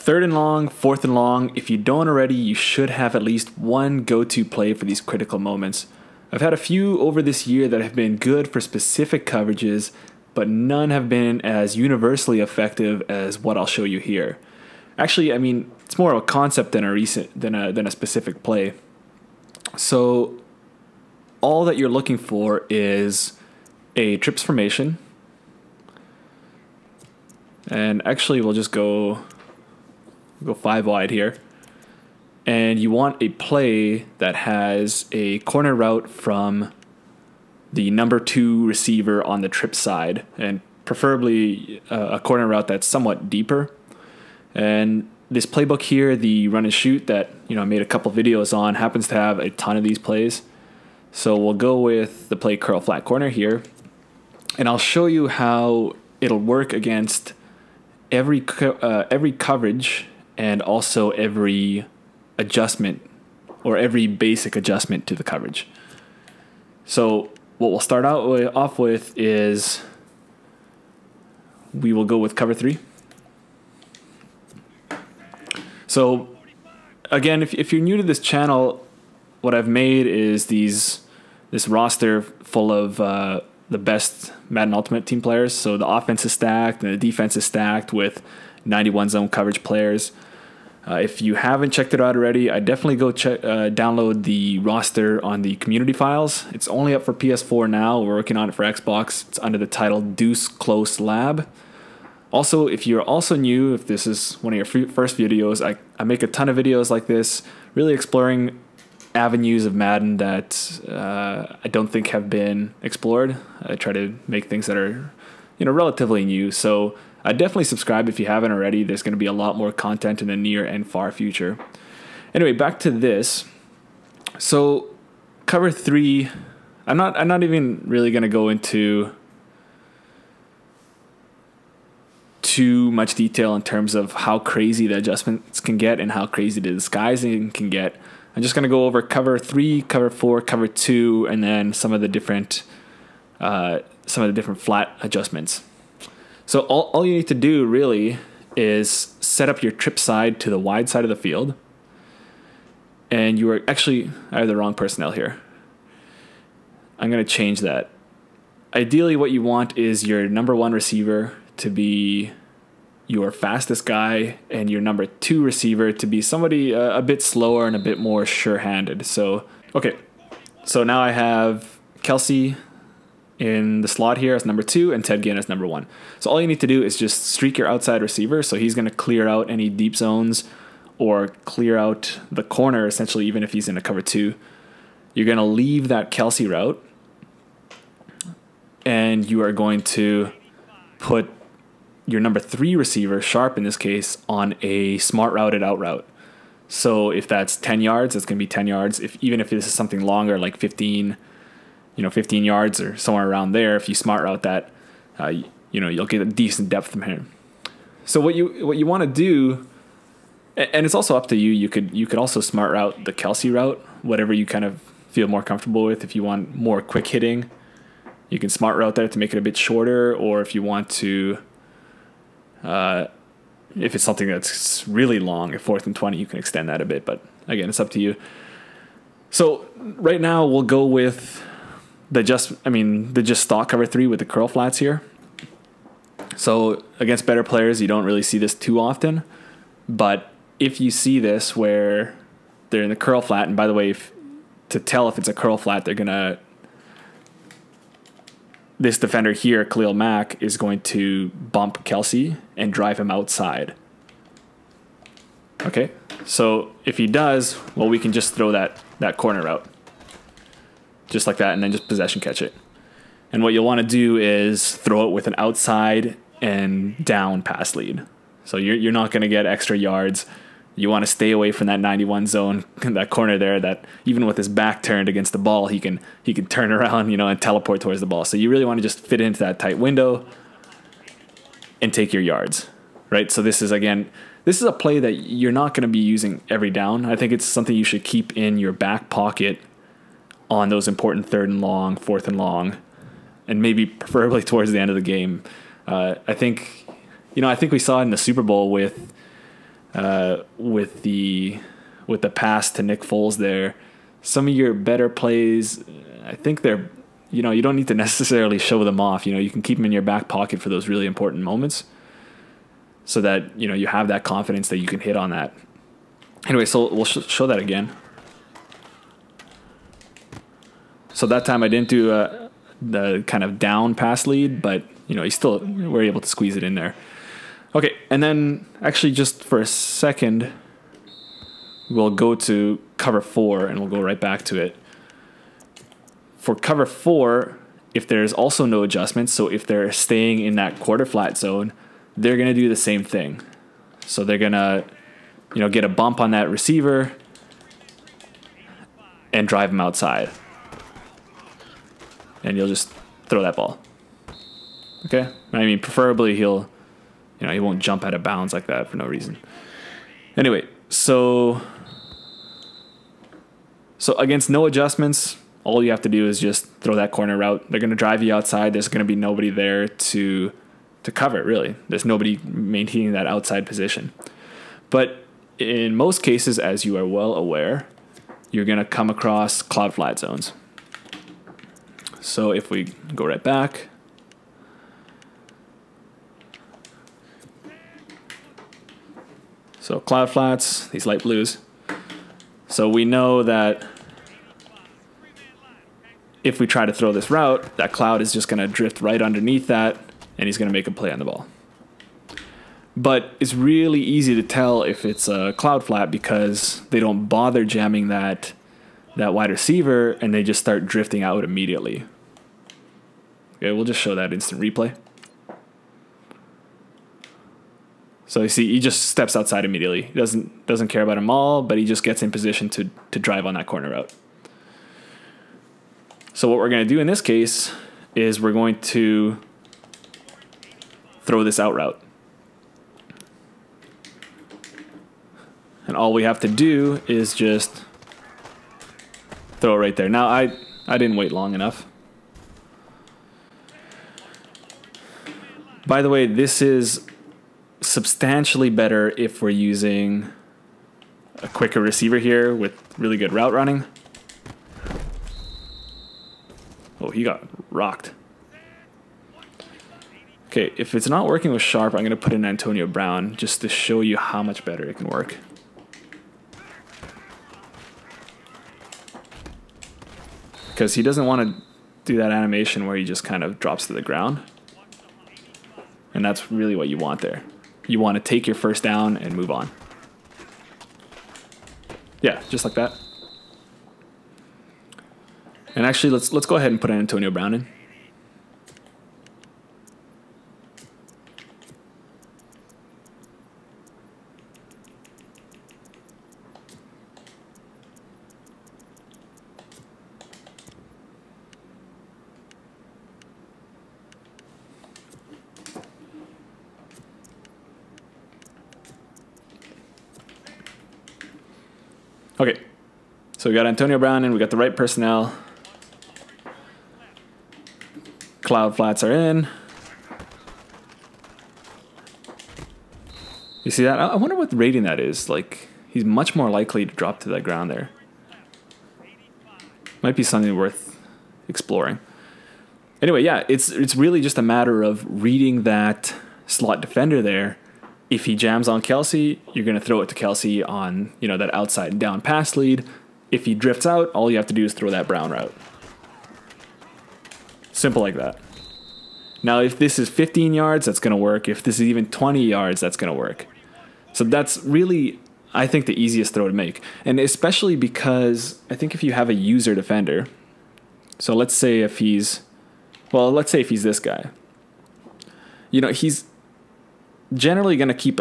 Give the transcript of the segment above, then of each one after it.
third and long, fourth and long, if you don't already, you should have at least one go-to play for these critical moments. I've had a few over this year that have been good for specific coverages, but none have been as universally effective as what I'll show you here. Actually, I mean, it's more of a concept than a specific play. So all that you're looking for is a trips formation. And actually, we'll just go 5 wide here. And you want a play that has a corner route from the number 2 receiver on the trip side, and preferably a corner route that's somewhat deeper. And this playbook here, the run and shoot that I made a couple videos on, happens to have a ton of these plays. So we'll go with the play curl flat corner here, and I'll show you how it'll work against every coverage and also every adjustment, or every basic adjustment to the coverage. So what we'll start off with is we will go with cover 3. So again, if you're new to this channel, what I've made is this roster full of the best Madden Ultimate Team players. So the offense is stacked and the defense is stacked with 91 zone coverage players. If you haven't checked it out already, I definitely go download the roster on the community files. It's only up for PS4 now. We're working on it for Xbox. It's under the title DEUCECLOSELAB. Also, if you're also new, if this is one of your first videos, I make a ton of videos like this, really exploring avenues of Madden that I don't think have been explored. I try to make things that are, relatively new. So I definitely subscribe if you haven't already. There's going to be a lot more content in the near and far future. Anyway, back to this. So cover 3, I'm not even really going to go into too much detail in terms of how crazy the adjustments can get and how crazy the disguising can get. I'm just going to go over cover 3, cover 4, cover 2, and then some of the different flat adjustments. So all you need to do really is set up your trip side to the wide side of the field. And you are actually, I have the wrong personnel here. I'm going to change that. Ideally, what you want is your number 1 receiver to be your fastest guy and your number 2 receiver to be somebody a bit slower and a bit more sure-handed. So, okay. So now I have Kelsey in the slot here as number 2 and Ted Ginn as number 1. So all you need to do is just streak your outside receiver. So he's going to clear out any deep zones or clear out the corner, essentially, even if he's in a cover 2. You're going to leave that Kelsey route, and you are going to put your number 3 receiver, Sharp in this case, on a smart routed out route. So if that's 10 yards, it's going to be 10 yards. Even if this is something longer, like 15 yards or somewhere around there, if you smart route that, you'll get a decent depth from here. So what you want to do, and it's also up to you. You could also smart route the Kelsey route, whatever you kind of feel more comfortable with. If you want more quick hitting, you can smart route that to make it a bit shorter, or if you want to, if it's something that's really long, if 4th and 20, you can extend that a bit. But again, it's up to you. So right now we'll go with the just stock cover 3 with the curl flats here. So against better players, you don't really see this too often. But if you see this where they're in the curl flat, and by the way, to tell if it's a curl flat, this defender here, Khalil Mack, is going to bump Kelsey and drive him outside. Okay, so if he does, well, we can just throw that corner route. Just like that, and then just possession catch it. And what you'll want to do is throw it with an outside and down pass lead. So you're not going to get extra yards. You want to stay away from that 91 zone, that corner there, that even with his back turned against the ball, he can turn around, and teleport towards the ball. So you really want to just fit into that tight window and take your yards, right? So this is a play that you're not going to be using every down. I think it's something you should keep in your back pocket on those important 3rd and long, 4th and long, and maybe preferably towards the end of the game. I think we saw it in the Super Bowl with with the pass to Nick Foles there. Some of your better plays, I think they're, you know, you don't need to necessarily show them off. You know, you can keep them in your back pocket for those really important moments so that, you know, you have that confidence that you can hit on that. Anyway, so we'll show that again. So that time I didn't do the kind of down pass lead, but, you know, you still were able to squeeze it in there. Okay, and then actually just for a second, we'll go to cover 4 and we'll go right back to it. For cover 4, if there's also no adjustments, so if they're staying in that quarter flat zone, they're going to do the same thing. So they're going to, you know, get a bump on that receiver and drive him outside. And you'll just throw that ball. Okay? I mean, preferably he'll, you know, he won't jump out of bounds like that for no reason. Anyway, so against no adjustments, all you have to do is just throw that corner route. They're going to drive you outside. There's going to be nobody there to cover it, really. There's nobody maintaining that outside position. But in most cases, as you are well aware, you're going to come across cloud flat zones. So if we go right back, so cloud flats, these light blues. So we know that if we try to throw this route, that cloud is just going to drift right underneath that, and he's going to make a play on the ball. But it's really easy to tell if it's a cloud flat because they don't bother jamming that wide receiver, and they just start drifting out immediately. Okay, we'll just show that instant replay. So you see, he just steps outside immediately. He doesn't care about them all, but he just gets in position to drive on that corner route. So what we're going to do in this case is we're going to throw this out route. And all we have to do is just throw it right there. Now, I didn't wait long enough. By the way, this is substantially better if we're using a quicker receiver here with really good route running. Oh, he got rocked. Okay, if it's not working with Sharp, I'm going to put in Antonio Brown just to show you how much better it can work. Because he doesn't want to do that animation where he just kind of drops to the ground. And that's really what you want there. You want to take your first down and move on. Yeah, just like that. And actually, let's go ahead and put Antonio Brown in. Okay, so we got Antonio Brown and we got the right personnel. Cloud flats are in. You see that? I wonder what rating that is. Like, he's much more likely to drop to the ground there. Might be something worth exploring. Anyway, yeah, it's really just a matter of reading that slot defender there. If he jams on Kelsey, you're going to throw it to Kelsey on, you know, that outside down pass lead. If he drifts out, all you have to do is throw that Brown route. Simple like that. Now, if this is 15 yards, that's going to work. If this is even 20 yards, that's going to work. So that's really, I think, the easiest throw to make. And especially because I think if you have a user defender, so let's say if he's this guy, you know, he's generally going to keep,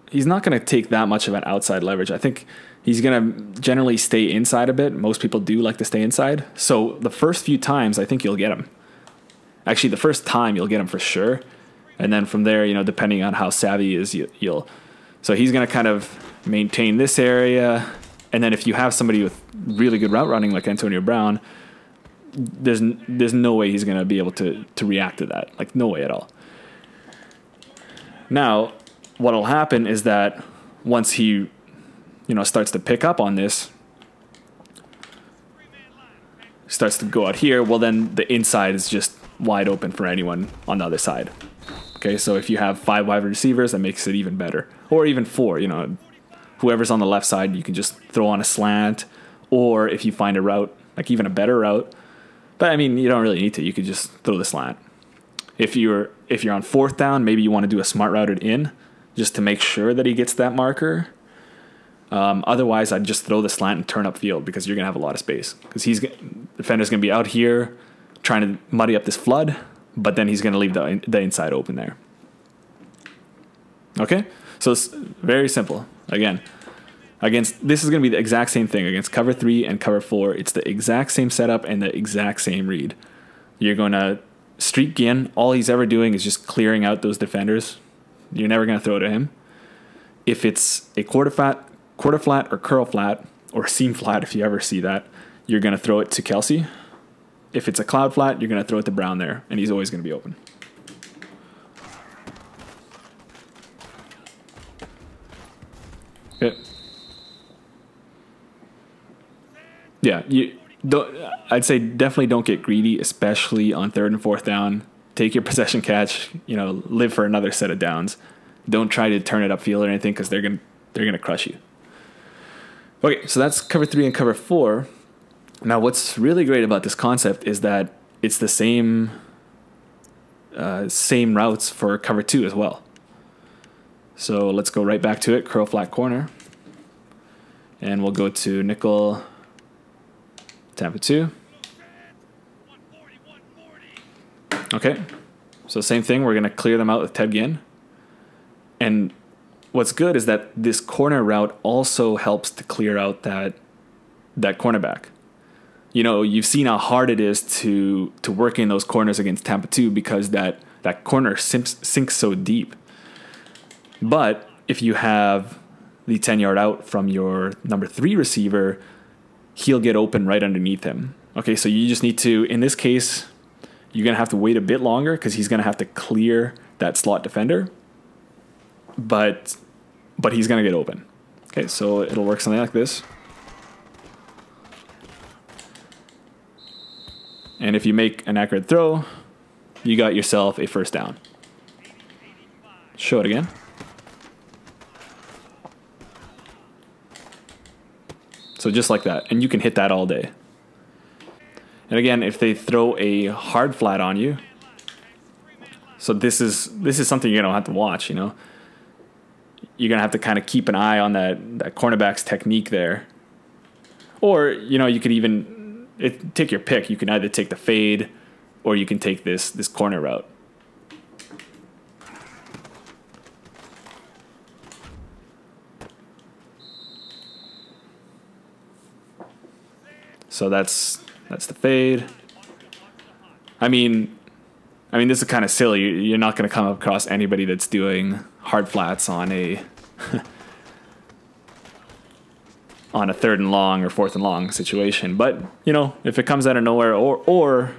he's not going to take that much of an outside leverage. I think he's going to generally stay inside a bit. Most people do like to stay inside. So the first few times, I think you'll get him. Actually, the first time you'll get him for sure. And then from there, you know, depending on how savvy he is, you'll. So he's going to kind of maintain this area. And then if you have somebody with really good route running like Antonio Brown, there's no way he's going to be able to react to that. Like, no way at all. Now, what will happen is that once he, starts to pick up on this, starts to go out here, well, then the inside is just wide open for anyone on the other side. Okay, so if you have 5 wide receivers, that makes it even better. Or even 4, whoever's on the left side, you can just throw on a slant. Or if you find a route, like even a better route. But I mean, you don't really need to. You could just throw the slant. If you're on 4th down, maybe you want to do a smart routed in just to make sure that he gets that marker. Otherwise, I'd just throw the slant and turn up field because you're going to have a lot of space. Because the defender's going to be out here trying to muddy up this flood, but then he's going to leave the inside open there. Okay? So it's very simple. Again, this is going to be the exact same thing against cover 3 and cover 4. It's the exact same setup and the exact same read. You're going to streak in. All he's ever doing is just clearing out those defenders. You're never going to throw it at him. If it's a quarter flat or curl flat or seam flat, if you ever see that, you're going to throw it to Kelsey. If it's a cloud flat, you're going to throw it to Brown there, and he's always going to be open. Okay. Yeah, I'd say definitely don't get greedy, especially on 3rd and 4th down. Take your possession catch, live for another set of downs. Don't try to turn it upfield or anything because they're gonna crush you. Okay, so that's cover 3 and cover 4. Now, what's really great about this concept is that it's the same routes for cover 2 as well. So let's go right back to it, curl flat corner. And we'll go to nickel Tampa 2. Okay, so same thing. We're going to clear them out with Ted Ginn. And what's good is that this corner route also helps to clear out that cornerback. You've seen how hard it is to work in those corners against Tampa 2 because that corner sinks so deep. But if you have the 10-yard out from your number 3 receiver, he'll get open right underneath him. Okay, so you just need to, in this case, you're going to have to wait a bit longer because he's going to have to clear that slot defender. But he's going to get open. Okay, so it'll work something like this. And if you make an accurate throw, you got yourself a 1st down. Show it again. So just like that. And you can hit that all day. And again, if they throw a hard flat on you, so this is something you're going to have to watch, You're going to have to kind of keep an eye on that cornerback's technique there. Or, you could even take your pick. You can either take the fade or you can take this corner route. So that's the fade. I mean, this is kind of silly. You're not going to come across anybody that's doing hard flats on a on a 3rd and long or 4th and long situation. But if it comes out of nowhere, or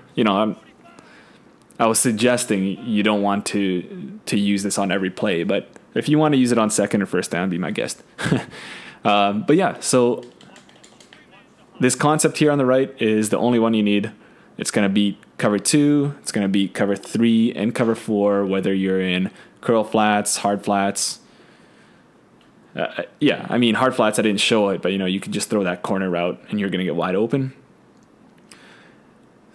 I was suggesting you don't want to use this on every play. But if you want to use it on 2nd or 1st down, be my guest. But yeah, so this concept here on the right is the only one you need. It's going to beat cover 2. It's going to beat cover 3 and cover 4, whether you're in curl flats, hard flats. Yeah, I mean, hard flats, I didn't show it, but you can just throw that corner route and you're going to get wide open.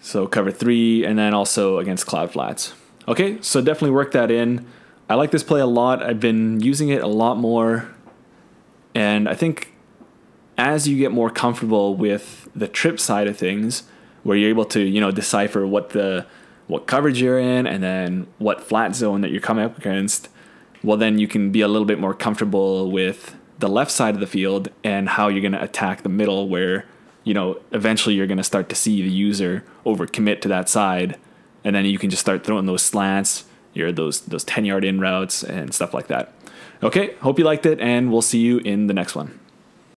So cover 3 and then also against cloud flats. Okay, so definitely work that in. I like this play a lot. I've been using it a lot more. And I think as you get more comfortable with the trip side of things, where you're able to, decipher what coverage you're in and then what flat zone that you're coming up against, well, then you can be a little bit more comfortable with the left side of the field and how you're going to attack the middle where, eventually you're going to start to see the user overcommit to that side. And then you can just start throwing those slants, those 10-yard in routes and stuff like that. Okay, hope you liked it, and we'll see you in the next one.